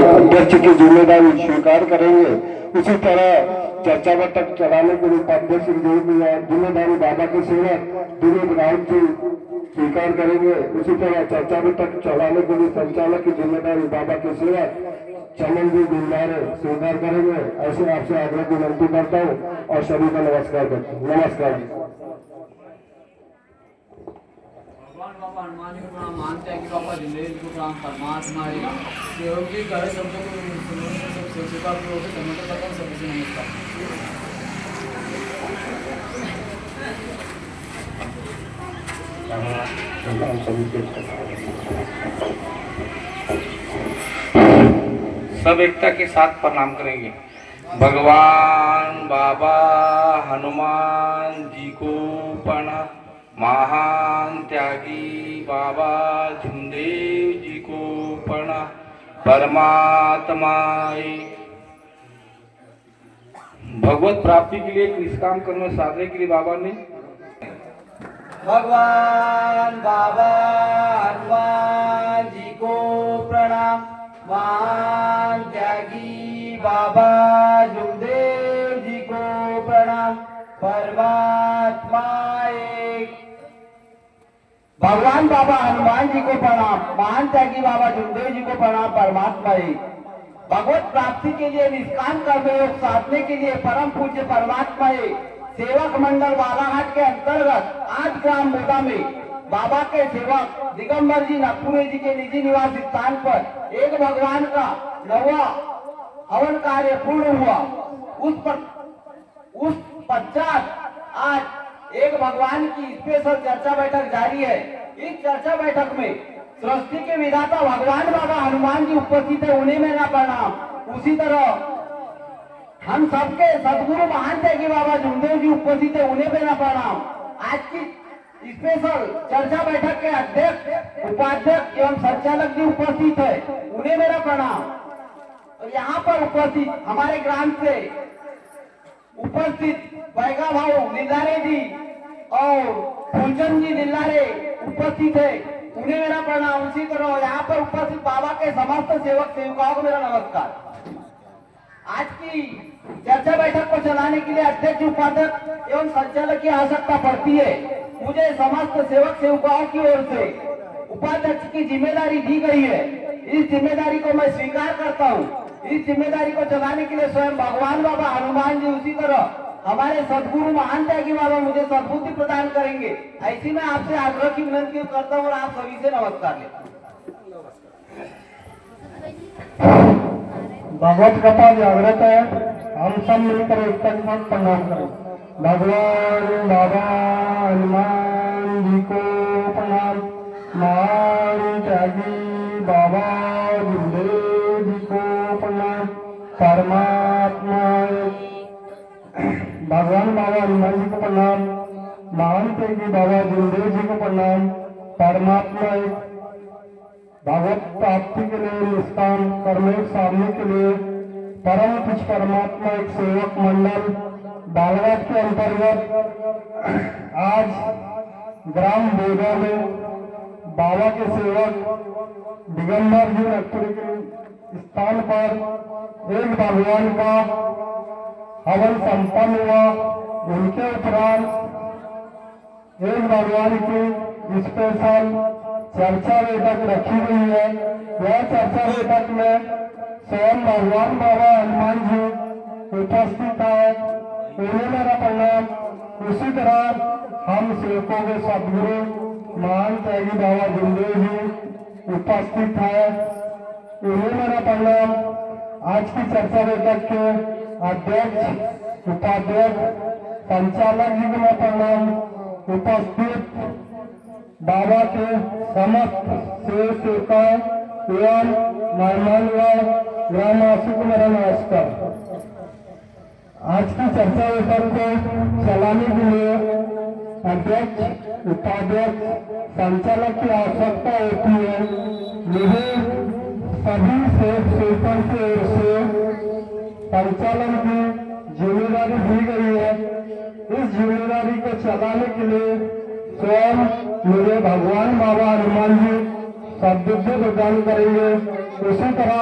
अध्यक्ष की जिम्मेदारी स्वीकार करेंगे। उसी तरह चर्चा बैठक चलाने के लिए उपाध्यक्ष जिम्मेदारी बाबा के सेवक विनोद राउत जी स्वीकार करेंगे। उसी तरह चर्चा बैठक चलाने के लिए संचालक की जिम्मेदारी बाबा के सेवक चमन जी दिलदारे स्वीकार करेंगे। ऐसे आपसे आग्रह विनंती करता हूँ और सभी का नमस्कार करता हूँ। नमस्कार। बाबा हनुमान जी को प्रणाम, मानते हैं कि बाबा जिंदगी को प्रणाम, परमात्मा सहयोगी करे शब्दों को स्वीकार करता हूँ। सबसे नमस्कार। सब एकता के साथ प्रणाम करेंगे। भगवान बाबा हनुमान जी को प्रणाम। महान त्यागी बाबा झुमदेव जी को प्रणाम। परमात्मा भगवत प्राप्ति के लिए निष्काम कर्म साधने के लिए बाबा ने भगवान बाबा हनुमान जी को प्रणाम। महान त्यागी बाबा झुमदेव जी को प्रणाम। परमात्मा एक। भगवान बाबा हनुमान जी को प्रणाम, महान त्यागी बाबा झुमदेव जी को प्रणाम। परमात्मा एक। भगवत प्राप्ति के लिए निष्काम कर्म योग साधने के लिए परम पूज्य परमात्मा एक सेवक मंडल बालाघाट के अंतर्गत आज ग्राम मोदा में बाबा के सेवक दिगंबर जी नागपुरे जी के निजी निवास स्थान पर एक भगवान का नवा हवन कार्य पूर्ण हुआ। उस पश्चात आज एक भगवान की स्पेशल चर्चा बैठक जारी है। इस चर्चा बैठक में सृष्टि के विधाता भगवान बाबा हनुमान जी उपस्थित है, उन्हें मेरा प्रणाम। उसी तरह हम सबके सदगुरु महान त्यागी बाबा झुमदेव जी उपस्थित है, उन्हें मेरा प्रणाम। आज की स्पेशल चर्चा बैठक के अध्यक्ष उपाध्यक्ष एवं संचालक जी उपस्थित है, उन्हें मेरा प्रणाम। और यहाँ पर उपस्थित हमारे ग्राम से उपस्थित बैगा भाऊ दिल्लारे जी और फूलचंद जी दिल्लारे उपस्थित है, उन्हें मेरा प्रणाम। उसी तरह यहाँ पर उपस्थित बाबा के समस्त सेवक सेविकाओं को मेरा नमस्कार। आज की चर्चा बैठक को चलाने के लिए अध्यक्ष उपाध्यक्ष एवं संचालक की आवश्यकता पड़ती है। मुझे समस्त सेवक सेविकाओं की ओर से उपाध्यक्ष की जिम्मेदारी दी गई है। इस जिम्मेदारी को मैं स्वीकार करता हूँ। इस जिम्मेदारी को चलाने के लिए स्वयं भगवान बाबा हनुमान जी, उसी तरह हमारे सदगुरु महान त्यागी बाबा मुझे सद्बुद्धि प्रदान करेंगे। ऐसी मैं आपसे आग्रह की विनती करता हूँ और आप सभी से नमस्कार लेता हूँ। भगवत कथा जागृत है, हम सब मिलकर एक साथ प्रणाम करें। भगवान बाबा हनुमान जी को प्रणाम। महान त्यागी बाबा झुमदेव जी को प्रणाम। परमात्मा भगवान बाबा हनुमान जी को प्रणाम। महान त्यागी बाबा झुमदेव जी को प्रणाम। परमात्मा भगवत प्राप्ति के लिए निष्काम कर्म साधने के लिए परम कुछ परमात्मा एक सेवक मंडल बालाघाट के अंतर्गत आज ग्राम बोधा में बाबा के सेवक दिगंबर जी नागपुरे के स्थान पर एक भगवान का हवन संपन्न हुआ। उनके उपरांत एक भगवान की स्पेशल चर्चा बैठक रखी गई है। यह चर्चा बैठक में स्वयं भगवान बाबा हनुमान जी उपस्थित है, उन्हें मेरा प्रणाम। उसी तरह हम सेवकों के सदगुरु महान त्यागी बाबा झुमदेव जी उपस्थित है, उन्हें मेरा प्रणाम। आज की चर्चा बैठक के अध्यक्ष उपाध्यक्ष संचालक जी को मैं प्रणाम। उपस्थित बाबा के समस्त सेवकाओं एवं मेहमान व ग्रामवासी को मेरा नमस्कार। आज की चर्चा बैठक को चलाने के लिए अध्यक्ष उपाध्यक्ष संचालक की आवश्यकता होती है। मुझे सभी सेवकों की ओर से संचालन की जिम्मेदारी दी गई है। इस जिम्मेदारी को चलाने के लिए स्वयं मुझे भगवान बाबा हनुमान जी सद्बुद्धि प्रदान करेंगे। उसी तरह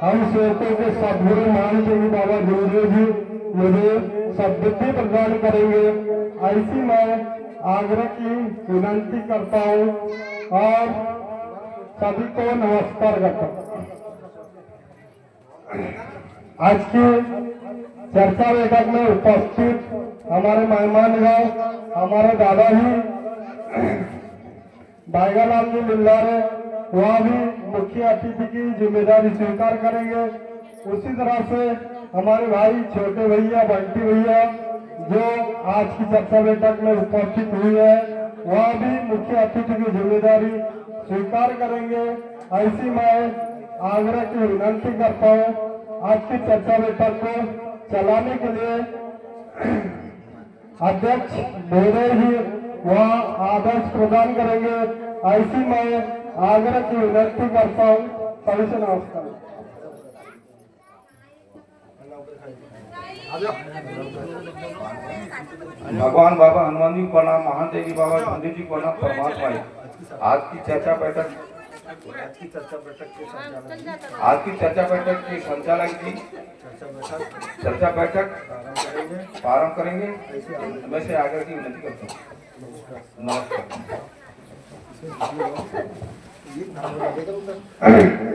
हम सेवकों के सदगुरु मान देंगे बाबा जुमदेव जी मुझे सद्बुद्धि प्रदान करेंगे, ऐसी मैं आग्रह की विनंती करता हूँ और सभी को नमस्कार करता हूँ। आज की चर्चा बैठक में उपस्थित हमारे मेहमानगण, हमारे दादाजी बाईगालाल जी लिल्लारे, वह भी मुख्य अतिथि की जिम्मेदारी स्वीकार करेंगे। उसी तरह से हमारे भाई छोटे भैया बंटी भैया जो आज की चर्चा बैठक में उपस्थित हुई है, वह भी मुख्य अतिथि की जिम्मेदारी स्वीकार करेंगे। ऐसी मैं आग्रह की विनंती करता हूँ। आज की चर्चा बैठक को चलाने के लिए अध्यक्ष महोदय जी वह आदर्श प्रदान करेंगे। ऐसी मैं आग्रह की विनंती करता हूँ। सभी से नमस्कार। भगवान बाबा हनुमान जी को प्रणाम, महान देवी बाबा जुमदेव जी को प्रणाम, परमात्मा है। आज की चर्चा बैठक के संचालक जी चर्चा बैठक प्रारंभ करेंगे। मैं से आगे की विनती करता हूँ। नमस्कार।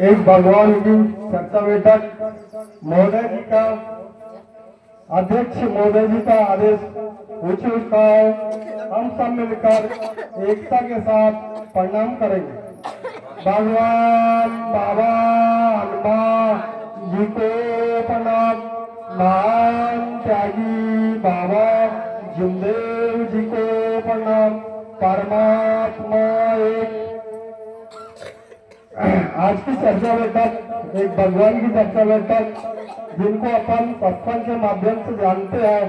एक भगवान की चर्चा बैठक महोदय जी का अध्यक्ष महोदय जी का आदेश हो चुका है। हम सब मिलकर एकता के साथ प्रणाम करेंगे। भगवान बाबा हनुमान जी को प्रणाम, महान त्यागी बाबा जुमदेव जी को प्रणाम, परमात्मा एक। आज की चर्चा बैठक एक भगवान की चर्चा बैठक जिनको अपन सत्संग के माध्यम से जानते हैं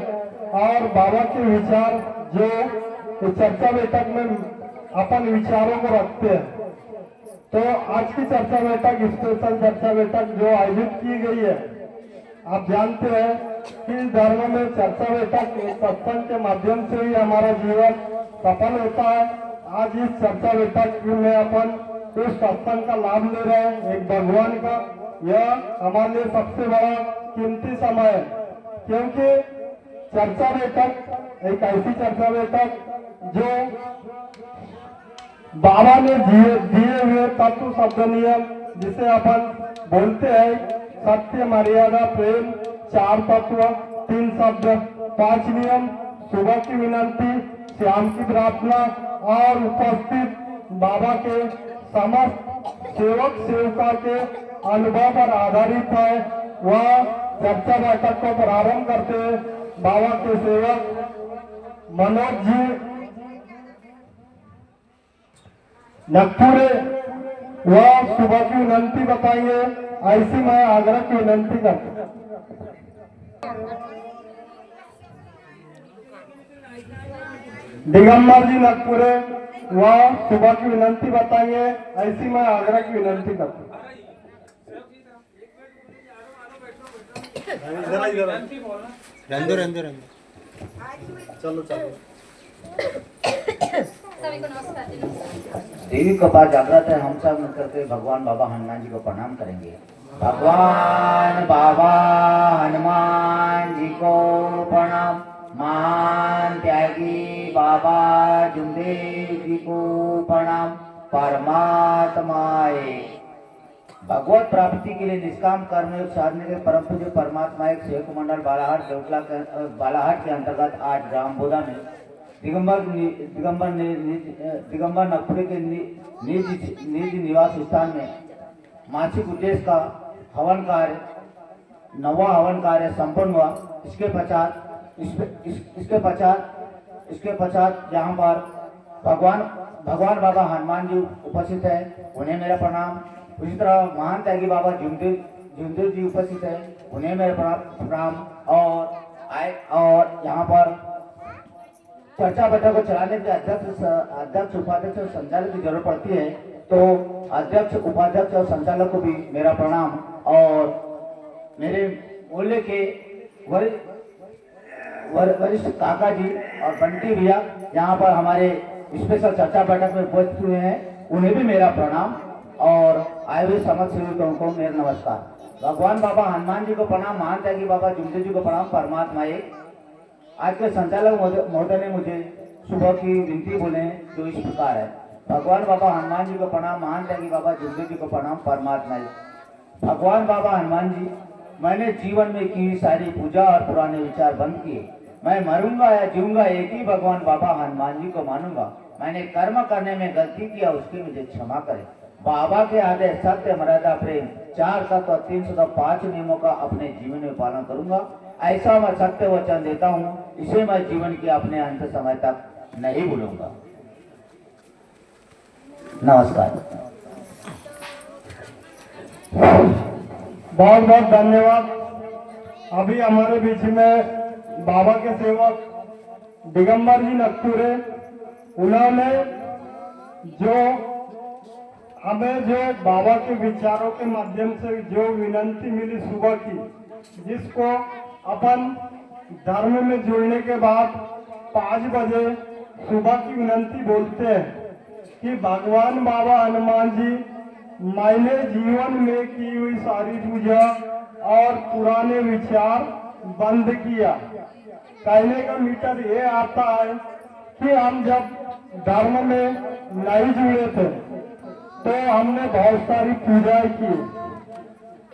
और बाबा के विचार जो इस चर्चा बैठक में अपन विचारों को रखते हैं। तो आज की चर्चा बैठक स्पेशल चर्चा बैठक जो आयोजित की गई है, आप जानते हैं कि धर्म में चर्चा बैठक सत्संग के माध्यम से ही हमारा जीवन सफल होता है। आज इस चर्चा बैठक में अपन उस सत्संग का लाभ ले रहे हैं, एक भगवान का। यह हमारे लिए सबसे बड़ा कीमती समय है, क्योंकि चर्चा बैठक एक ऐसी चर्चा बैठक जो बाबा ने दिए हुए तत्व शब्द नियम जिसे अपन बोलते हैं सत्य मर्यादा प्रेम, 4 तत्व 3 शब्द 5 नियम, सुबह की विनंती, शाम की प्रार्थना और उपस्थित बाबा के समस्त सेवक सेविका के अनुभव पर आधारित है। वह चर्चा बैठक को प्रारंभ करते बाबा के सेवक मनोज जी नगपुरे वह सुबह की विनंती बताइए। ऐसी मैं आग्रह की विनंती करता हूँ। दिगंबर जी नगपुरे वह सुबह की विनंती बताइए। ऐसी मैं आग्रह की विनंती करता हूँ। चलो सभी को नमस्कार। देवी कृपा जागृत है। हम सब मिलकर के भगवान बाबा हनुमान जी को प्रणाम करेंगे। भगवान बाबा हनुमान जी को प्रणाम, महान त्यागी बाबा जुमदेव जी को प्रणाम, परमात्मा एक। भगवत प्राप्ति के लिए निष्काम कर्मयोग साधने के परम पूज्य परमात्मा एक सेवक मंडल बालाहाट के अंतर्गत आज ग्राम बोधा में दिगंबर नगपुरे के निज निवास स्थान में मासिक उद्देश्य का हवन कार्य 9वां हवन कार्य संपन्न हुआ। इसके पश्चात यहाँ पर भगवान बाबा हनुमान जी उपस्थित है, उन्हें मेरा प्रणाम। उसी तरह महान त्यागी बाबा जुमदेव जी उपस्थित है, उन्हें मेरा प्रणाम। और यहाँ पर चर्चा बैठक को चलाने के अध्यक्ष उपाध्यक्ष और संचालक की जरूरत पड़ती है, तो अध्यक्ष उपाध्यक्ष और संचालक को भी मेरा प्रणाम। और मेरे मूल्य के वरिष्ठ काका जी और बंटी भैया यहाँ पर हमारे स्पेशल चर्चा बैठक में उपस्थित हुए हैं, उन्हें भी मेरा प्रणाम। और आए हुए समस्त सेवकों को मेरा नमस्कार। भगवान बाबा हनुमान जी को प्रणाम, महान त्यागी बाबा जुमदेव जी को प्रणाम। परमात्मा एक। आज के संचालक महोदय ने मुझे सुबह की विनती बोले जो इस प्रकार है। भगवान बाबा हनुमान जी को प्रणाम, महान त्यागी बाबा जुमदेव जी को प्रणाम। परमात्मा एक। भगवान बाबा हनुमान जी, मैंने जीवन में की सारी पूजा और पुराने विचार बंद किए। मैं मरूंगा या जीऊंगा एक ही भगवान बाबा हनुमान जी को मानूंगा। मैंने कर्म करने में गलती किया, उसकी मुझे क्षमा करें। बाबा के आदेश सत्य, मर्यादा, प्रेम, 4 तत्व, 305 नियमों का अपने जीवन में पालन करूंगा। ऐसा मैं सत्य वचन देता हूँ, इसे मैं जीवन के अपने अंत समय तक नहीं भूलूंगा। नमस्कार। बहुत बहुत धन्यवाद। अभी हमारे बीच में बाबा के सेवक दिगंबर जी नकपुरे, उन्होंने जो हमें जो बाबा के विचारों के माध्यम से जो विनंती मिली सुबह की, जिसको अपन धर्म में जुड़ने के बाद 5 बजे सुबह की विनंती बोलते हैं कि भगवान बाबा हनुमान जी, मैंने जीवन में की हुई सारी पूजा और पुराने विचार बंद किया। कहने का मीटर ये आता है कि हम जब धर्म में नहीं जुड़े थे तो हमने बहुत सारी पूजाएं की,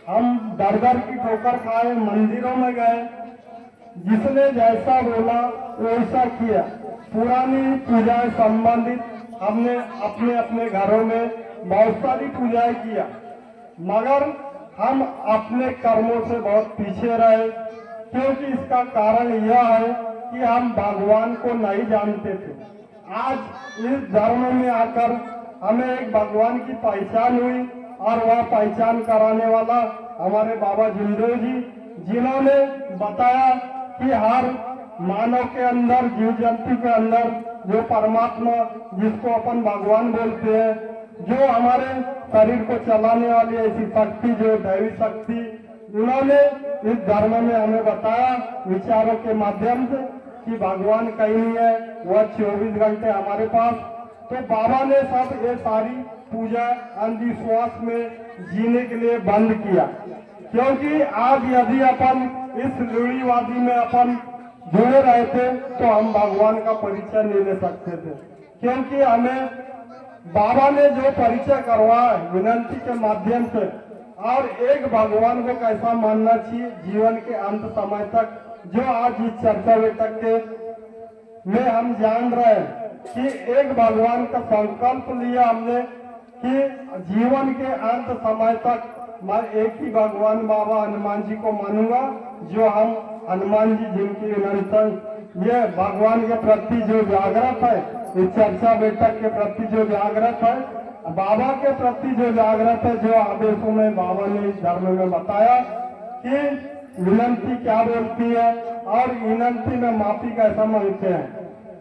हम दर दर की ठोकर खाए, मंदिरों में गए, जिसने जैसा बोला वैसा किया। पुरानी पूजाएं संबंधित हमने अपने अपने घरों में बहुत सारी पूजाएं किया, मगर हम अपने कर्मों से बहुत पीछे रहे, क्योंकि इसका कारण यह है कि हम भगवान को नहीं जानते थे। आज इस धर्म में आकर हमें एक भगवान की पहचान हुई, और वह पहचान कराने वाला हमारे बाबा जुमदेव जी, जिन्होंने बताया कि हर मानव के अंदर, जीव जंतु के अंदर जो परमात्मा, जिसको अपन भगवान बोलते हैं, जो हमारे शरीर को चलाने वाली ऐसी शक्ति, जो दैवी शक्ति, उन्होंने इस धर्म में हमें बताया विचारों के माध्यम से कि भगवान कहीं नहीं है, वह 24 घंटे हमारे पास। तो बाबा ने सब ये सारी पूजा अंधविश्वास में जीने के लिए बंद किया, क्योंकि आज यदि अपन इस रूढ़िवादी में अपन जुड़े रहते तो हम भगवान का परिचय नहीं ले सकते थे, क्योंकि हमें बाबा ने जो परिचय करवाया विनंती के माध्यम से, और एक भगवान को कैसा मानना चाहिए जीवन के अंत समय तक, जो आज इस चर्चा बैठक के में हम जान रहे हैं कि एक भगवान का संकल्प लिया हमने कि जीवन के अंत समय तक मैं एक ही भगवान बाबा हनुमान जी को मानूंगा, जो हम हनुमान जी जिनकी विनंती, ये भगवान के प्रति जो जागृत है, इस चर्चा बैठक के प्रति जो जागृत है, बाबा के प्रति जो जागृत है, जो आदेशों में बाबा ने इस धर्म में बताया कि विनंती क्या बोलती है और विनंती में माफी कैसा मांगते हैं।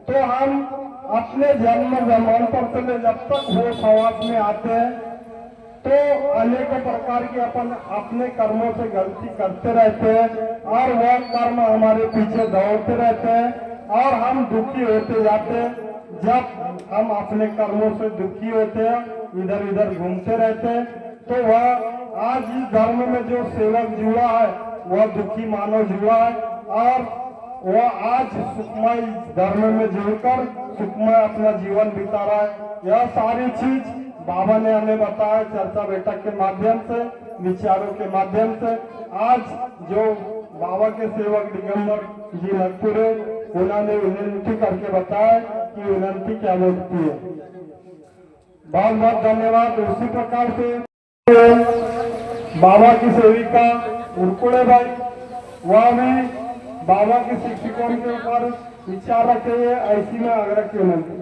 तो हम अपने जन्म जन्मांतर से जब तक वो समाज में आते हैं तो अनेकों प्रकार के अपन अपने कर्मों से गलती करते रहते हैं, और वह कर्म हमारे पीछे दौड़ते रहते हैं और हम दुखी होते जाते हैं। जब हम अपने कर्मों से दुखी होते हैं, इधर उधर घूमते रहते हैं, तो वह आज इस धर्म में जो सेवक जुड़ा है वह दुखी मानव जुड़ा है, और वह आज सुखमय धर्म में जुड़कर सुखमय अपना जीवन बिता रहा है। यह सारी चीज बाबा ने हमें बताया चर्चा बैठक के माध्यम से, विचारों के माध्यम से। आज जो बाबा के सेवक दिगंबर जी नकपुरे, उन्होंने विनती करके बताया कि विनंती क्या बोलती है। बहुत बहुत धन्यवाद। उसी प्रकार से बाबा की सेविका उड़कुड़े भाई, वह भी बाबा के शिक्षकों के ऊपर विचार रखे हुए, ऐसी में आग्रह की विनंती।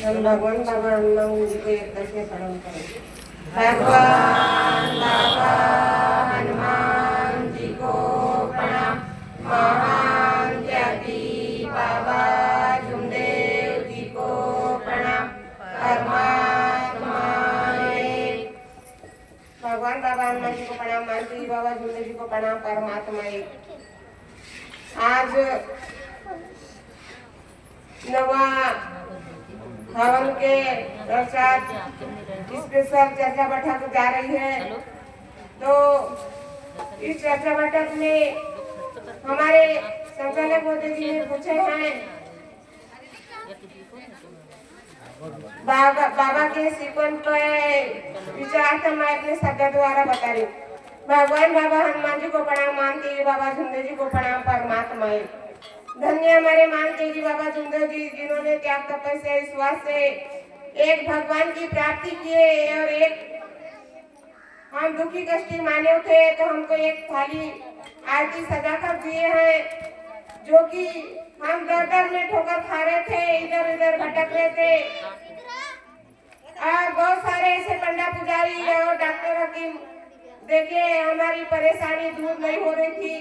हम भगवान बाबा हनुमान जी को एक करके प्रणाम करें। भगवान बाबा हनुमान जी को प्रणाम। महान त्यागी बाबा जुमदेव जी को प्रणाम। परमात्मा एक। भगवान बाबा हनुमान जी को प्रणाम, मानते जी बाबा झुंडे जी को प्रणाम। परमात्मा एक। आज नवा हवन के प्रसाद स्पेशल चर्चा बैठक जा रही है। तो इस चर्चा बैठक में हमारे संचालक मोदी जी ने पूछे हैं बाबा के सीक्वेंस पर विचार तो मैं अपने शब्द द्वारा बता रही। भगवान बाबा हनुमान जी को प्रणाम, मानते जी बाबा झुंडे जी को प्रणाम। परमात्मा धन्य हमारे मानते जी बाबा झुंडे जी, जिन्होंने त्याग तपस्या विश्वास से एक भगवान की प्राप्ति किए और एक हम दुखी कष्टी मानव थे तो हमको एक थाली आरती सजा कर दिए हैं, जो कि हम दर दर में ठोकर खा रहे थे, इधर उधर भटक रहे थे। बहुत सारे ऐसे पंडा पुजारी और डॉक्टर हकीम देखे हमारी परेशानी दूर नहीं हो रही थी,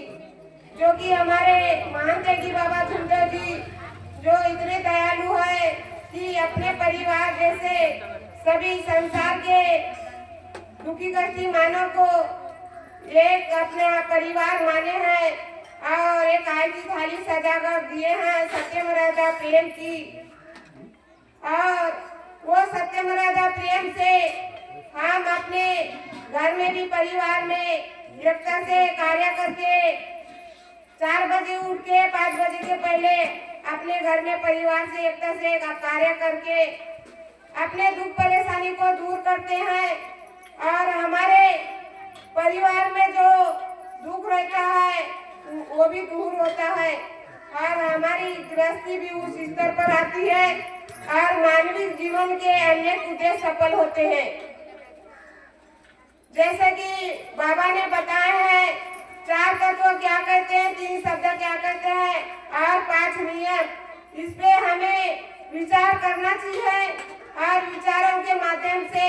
जो कि हमारे महान त्यागी बाबा झुंडे जी जो इतने दयालु है कि अपने परिवार जैसे सभी संसार के दुखी कष्टी मानव को एक अपना परिवार माने हैं और एक आय की थाली सजा कर दिए हैं सत्य मर्यादा प्रेम की। और वो सत्य मर्यादा प्रेम से हम अपने घर में भी परिवार में एकता से कार्य करके 4 बजे उठ के 5 बजे के पहले अपने घर में परिवार से एकता से कार्य करके अपने दुख परेशानी को दूर करते हैं और हमारे परिवार में जो दुख रहता है वो भी दूर होता है और हमारी गृहस्थी भी उस स्तर पर आती है और मानवीय जीवन के अनेक उद्देश्य सफल होते हैं। जैसे कि बाबा ने बताया है 4 तत्व क्या कहते हैं, 3 शब्द क्या कहते हैं और 5 नियम। इस पे हमें विचार करना चाहिए और विचारों के माध्यम से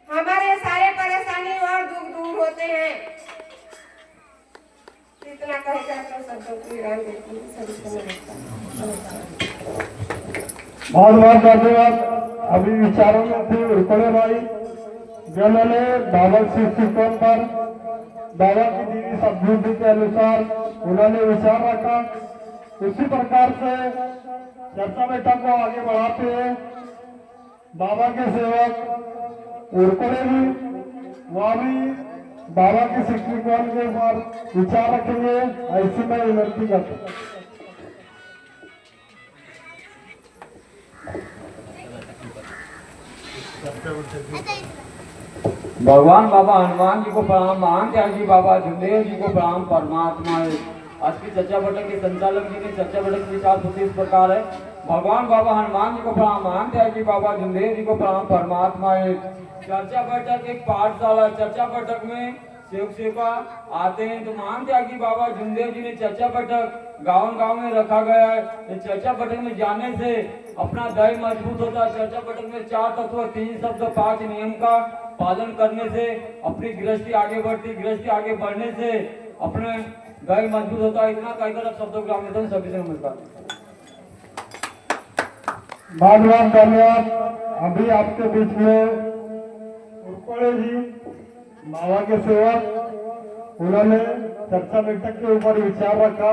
हमारे सारे परेशानी और दुख दूर होते हैं। इतना कहकर अपने शब्दों को विराम देती हूँ। सभी को नमस्कार। बहुत बहुत धन्यवाद। अभी विचारों में थे उर्पणे भाई, जिन्होंने बाबा शिव सिक्कों पर बाबा की दीवी सद्बुद्धि के अनुसार उन्होंने विचार रखा। उसी प्रकार से चर्चा बैठक को आगे बढ़ाते हैं बाबा के सेवक उर्पणे भी, वह भी बाबा के शिक्षकों के ऊपर विचार रखेंगे। ऐसी मैं विनती करता हूँ। भगवान बाबा हनुमान जी को प्रणाम, महान त्यागी बाबा झुंडेव जी को प्रणाम। परमात्मा आज की चर्चा बैठक के संचालक जी ने चर्चा बैठक के विचार कुछ इस प्रकार है। भगवान बाबा हनुमान जी को प्रणाम, महान त्यागी बाबा झुंडेव जी को प्रणाम। परमात्मा चर्चा बैठक एक पाठशाला, चर्चा बैठक में सेवक सेवका आते हैं। तो महान त्यागी बाबा झुंडेव जी ने चर्चा बैठक गाँव में रखा गया है। चर्चा बैठक में जाने से अपना दय मजबूत होता है। चर्चा बैठक में 4 तत्व 3 शब्द 5 नियम का पालन करने से अपनी गृहस्थी आगे बढ़ती, गृहस्थी आगे बढ़ने से अपने दय मजबूत होता है। इतना कहकर अब शब्दों को लेता हूँ। सभी से नमस्कार। बहुत बहुत धन्यवाद। अभी आपके बीच में उर्पणे जी बाबा के सेवक, उन्होंने चर्चा बैठक के ऊपर विचार रखा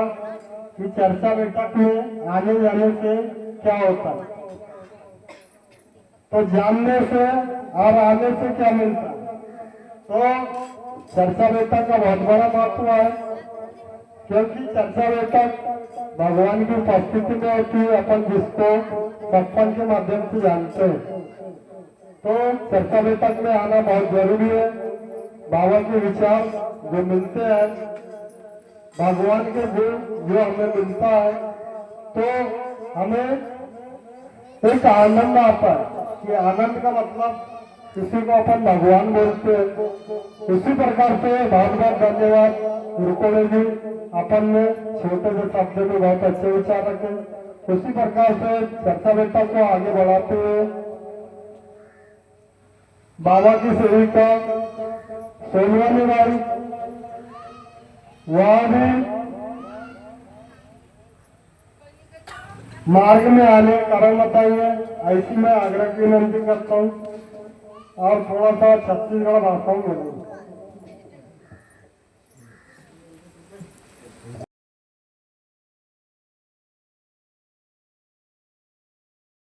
कि चर्चा बैठक में आने जाने से क्या होता है। तो जानने से और आने से क्या मिलता है। तो चर्चा बैठक का बहुत बड़ा महत्व है, क्योंकि चर्चा बैठक भगवान की उपस्थिति में होती है, अपन जिसको सत्संग के माध्यम से जानते हैं। तो चर्चा बैठक में आना बहुत जरूरी है। बाबा के विचार जो मिलते हैं, भगवान के गुण जो हमें मिलता है, तो हमें एक आनंद आता है कि आनंद का मतलब किसी को अपन भगवान बोलते हैं। उसी प्रकार से बहुत बहुत धन्यवाद उर्पणे जी, अपन ने छोटे से शब्द में बहुत अच्छे विचार रखे। उसी प्रकार से चर्चा बैठक को आगे बढ़ाते हुए बाबा की सेविका सोनवानी भाई, वह भी मार्ग में आने कारण बताइए। ऐसी मैं आग्रह की विनती करता हूँ और थोड़ा सा छत्तीसगढ़ भाषा में बोलूँ।